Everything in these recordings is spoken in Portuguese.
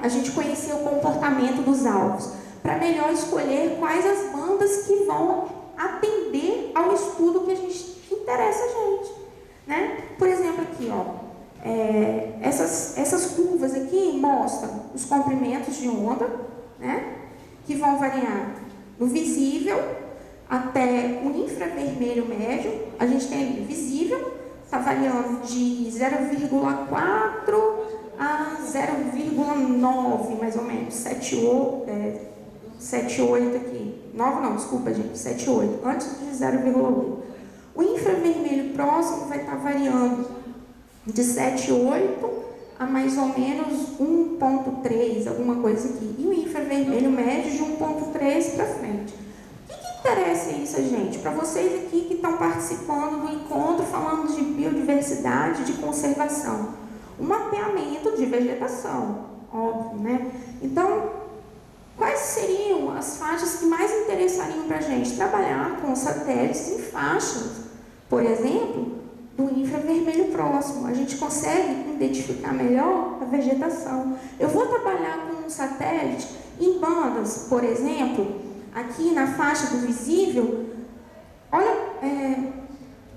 a gente conhecer o comportamento dos alvos, para melhor escolher quais as bandas que vão atender ao estudo que interessa a gente, né? Por exemplo, aqui, ó, essas curvas aqui mostram os comprimentos de onda, né? Que vão variar do visível até o infravermelho médio. A gente tem ali visível, está variando de 0,4 a 0,9, mais ou menos, 7,8 aqui. 9 não, desculpa, gente, 7,8, antes de 0,8. O infravermelho próximo vai estar variando de 7,8 a mais ou menos 1,3, alguma coisa aqui. E o infravermelho médio de 1,3 para frente. O que interessa isso, gente? Para vocês aqui que estão participando do encontro falando de biodiversidade, de conservação. O mapeamento de vegetação, óbvio, né? Então, quais seriam as faixas que mais interessariam para a gente? Trabalhar com satélites em faixas, por exemplo, do infravermelho próximo. A gente consegue identificar melhor a vegetação. Eu vou trabalhar com um satélite em bandas, por exemplo, aqui na faixa do visível. Olha,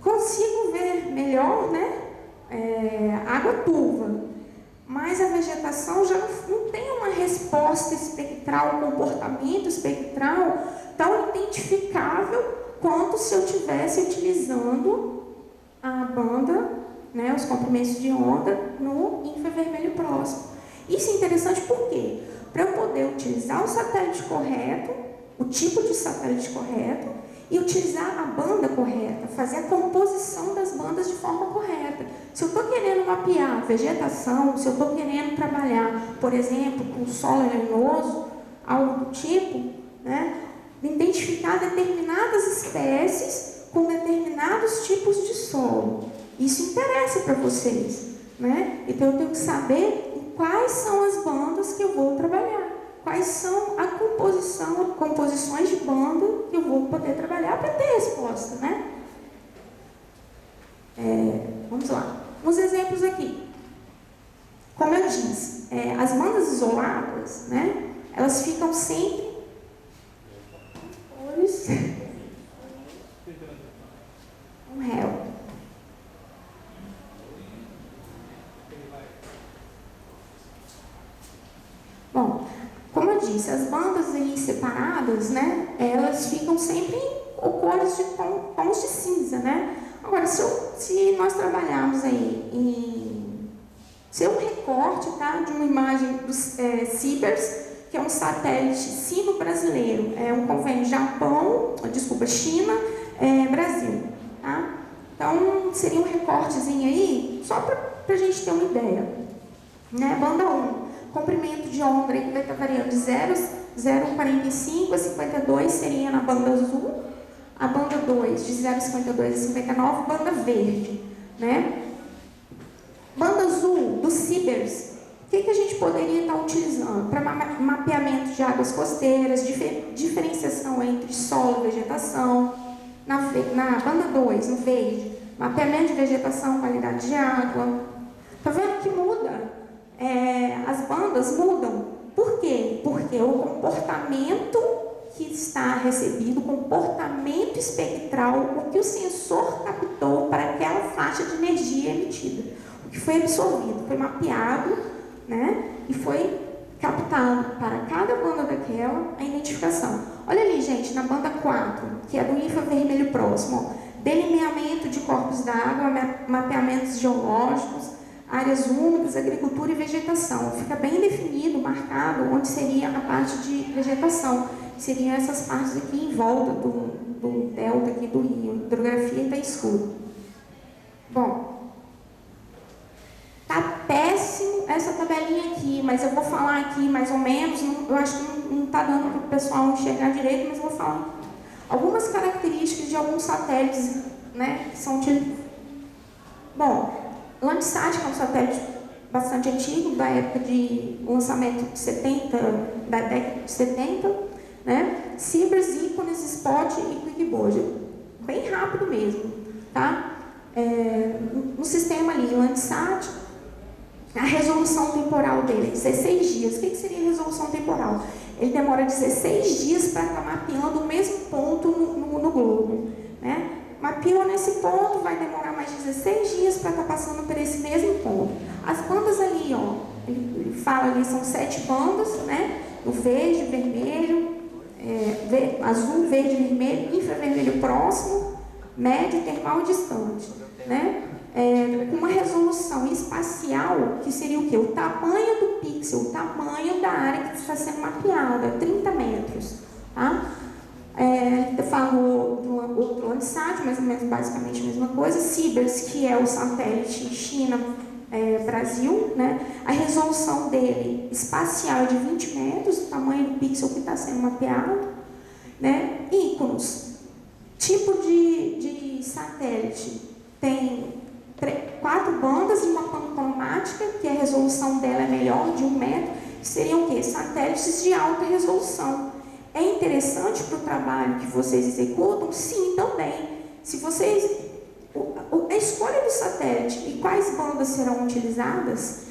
consigo ver melhor, né? Água turva, mas a vegetação já não tem uma resposta espectral, um comportamento espectral tão identificável quanto se eu estivesse utilizando a banda, né, os comprimentos de onda no infravermelho próximo. Isso é interessante por quê? Para eu poder utilizar o satélite correto, o tipo de satélite correto, e utilizar a banda correta, fazer a composição das bandas de forma correta. Se eu estou querendo mapear vegetação, se eu estou querendo trabalhar, por exemplo, com solo arenoso, algo do tipo, né, identificar determinadas espécies com determinados tipos de solo. Isso interessa para vocês, né? Então eu tenho que saber quais são as bandas que eu vou trabalhar. Quais são a composições de banda que eu vou poder trabalhar para ter resposta, né? Vamos lá. Uns exemplos aqui. Como eu disse, as bandas isoladas, né? Elas ficam sempre... Um réu. Bom, como eu disse, as bandas aí separadas, né, elas ficam sempre com cores de tons de cinza, né? Agora, se nós trabalharmos aí em ser um recorte, tá, de uma imagem dos CIBERS, que é um satélite sino-brasileiro, é um convênio China, Brasil, tá? Então, seria um recortezinho aí, só para a gente ter uma ideia, né? Banda 1. Comprimento de onda aí vai estar variando de 0,45 a 52 seria na banda azul, a banda 2 de 0,52 a 59, banda verde, né? Banda azul dos CIBERS, o que a gente poderia estar utilizando? Para mapeamento de águas costeiras, diferenciação entre solo e vegetação. Na banda 2, no verde, mapeamento de vegetação, qualidade de água. Tá vendo que muda? As bandas mudam. Por quê? Porque o comportamento que está recebido, o comportamento espectral, o que o sensor captou para aquela faixa de energia emitida. O que foi absorvido, foi mapeado, né? E foi captado para cada banda daquela a identificação. Olha ali, gente, na banda 4, que é do infravermelho próximo, ó, delineamento de corpos d'água, mapeamentos geológicos, áreas úmidas, agricultura e vegetação. Fica bem definido, marcado, onde seria a parte de vegetação. Seriam essas partes aqui em volta do delta aqui do rio. A hidrografia está escura. Bom, tá péssimo essa tabelinha aqui, mas eu vou falar aqui mais ou menos, eu acho que não está dando para o pessoal enxergar direito, mas eu vou falar algumas características de alguns satélites, né, que são utilizados. Bom, Landsat, que é um satélite bastante antigo, da época de lançamento de 70, da década de 70, né? CIBERS, ícones, Spot e QuickBoard. Bem rápido mesmo, tá? No sistema ali, Landsat, A resolução temporal dele é 16 dias. O que seria a resolução temporal? Ele demora 16 dias para estar mapeando o mesmo ponto no globo, né? Mapeou nesse ponto, vai demorar mais 16 dias para estar passando por esse mesmo ponto. As bandas ali, ó, ele fala ali, são 7 bandas, né? O verde, vermelho, azul, verde, vermelho, infravermelho próximo, médio, termal e distante, né? Com uma resolução espacial, que seria o quê? O tamanho do pixel, o tamanho da área que está sendo mapeada, 30 metros, tá? Eu falo do outro Landsat, mais ou menos basicamente a mesma coisa. Sibers, que é o satélite China, Brasil, né? A resolução dele espacial é de 20 metros, o tamanho do pixel que está sendo mapeado, né? Íconos, tipo de satélite, tem 4 bandas e uma pancromática, que a resolução dela é melhor, de 1 metro, que seriam o quê? Satélites de alta resolução. É interessante para o trabalho que vocês executam? Sim, também. Se vocês, a escolha do satélite e quais bandas serão utilizadas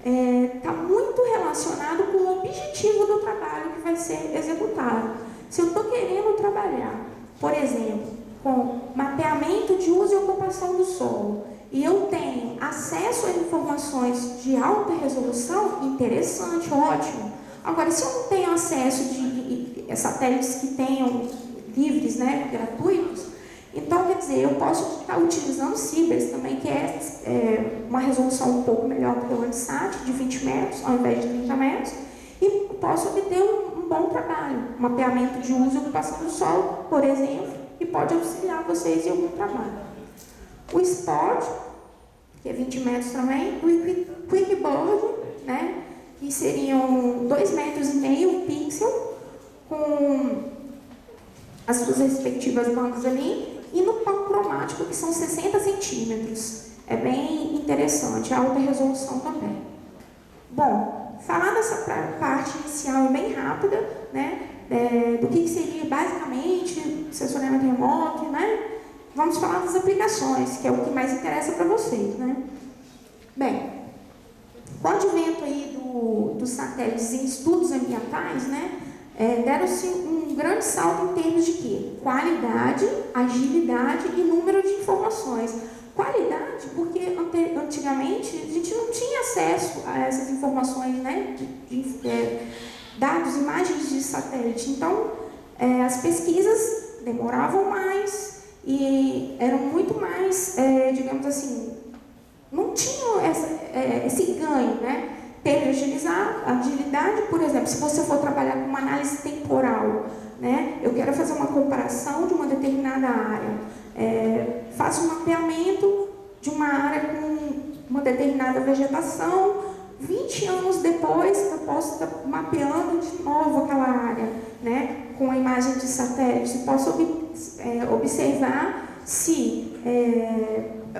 está muito relacionado com o objetivo do trabalho que vai ser executado. Se eu estou querendo trabalhar, por exemplo, com mapeamento de uso e ocupação do solo, e eu tenho acesso a informações de alta resolução, interessante, ótimo. Agora, se eu não tenho acesso a satélites que tenham livres, né, gratuitos, então, quer dizer, eu posso estar utilizando Sibers também, que é uma resolução um pouco melhor do que o Landsat, de 20 metros, ao invés de 30 metros, e posso obter um bom trabalho, mapeamento de uso e ocupação do solo, por exemplo, que pode auxiliar vocês em algum trabalho. O Spot, que é 20 metros também, o Quickboard, né, que seriam 2,5 metros o pixel, com as suas respectivas bandas ali, e no pancromático, que são 60 centímetros. É bem interessante, a alta resolução também. Bom, falar dessa parte inicial é bem rápida, né, do que seria basicamente sensoriamento remoto, né? Vamos falar das aplicações, que é o que mais interessa para vocês, né? Bem, com o advento aí dos satélites em estudos ambientais, né, deram-se um grande salto em termos de quê? Qualidade, agilidade e número de informações. Qualidade, porque antigamente a gente não tinha acesso a essas informações, né, dados, imagens de satélite. Então, as pesquisas demoravam mais e eram muito mais, digamos assim, não tinham esse ganho, né? Teve agilidade, por exemplo, se você for trabalhar com uma análise temporal, né? Eu quero fazer uma comparação de uma determinada área, faço um mapeamento de uma área com uma determinada vegetação, 20 anos depois eu posso estar mapeando de novo aquela área, né? Com a imagem de satélite, posso observar se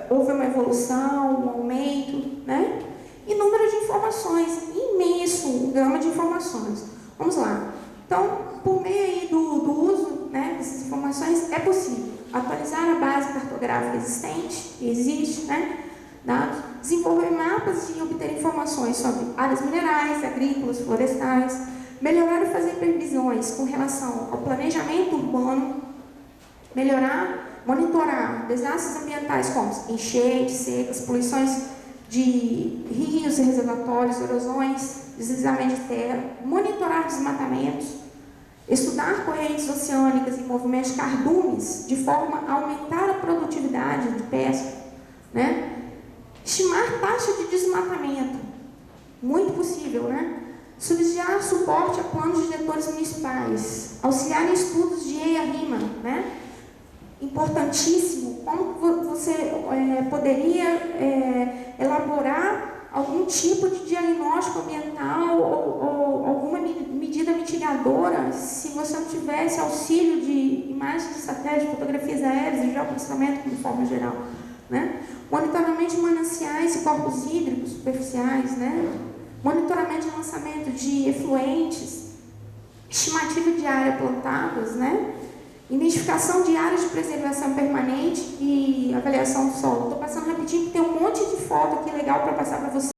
houve uma evolução, um aumento, né? E número de informações, imenso, gama de informações. Vamos lá. Então, por meio aí do uso, né, dessas informações, é possível atualizar a base cartográfica existente, que existe, né? Dados, desenvolver mapas e obter informações sobre áreas minerais, agrícolas, florestais, melhorar e fazer previsões com relação ao planejamento urbano, monitorar desastres ambientais como enchentes, secas, poluições de rios e reservatórios, erosões, deslizamento de terra, monitorar desmatamentos, estudar correntes oceânicas e movimentos de cardumes de forma a aumentar a produtividade de pesca, né? Estimar taxa de desmatamento, muito possível, né? Subsidiar suporte a planos diretores municipais, auxiliar em estudos de EIA-RIMA, né? Importantíssimo, como você poderia elaborar algum tipo de diagnóstico ambiental ou alguma medida mitigadora se você não tivesse auxílio de imagens de satélite, fotografias aéreas e geoprocessamento de forma geral, né? Monitoramento de mananciais e corpos hídricos superficiais, né? Monitoramento de lançamento de efluentes, estimativa de área plantadas, né? Identificação de áreas de preservação permanente e avaliação do solo. Estou passando rapidinho porque tem um monte de foto aqui legal para passar para vocês.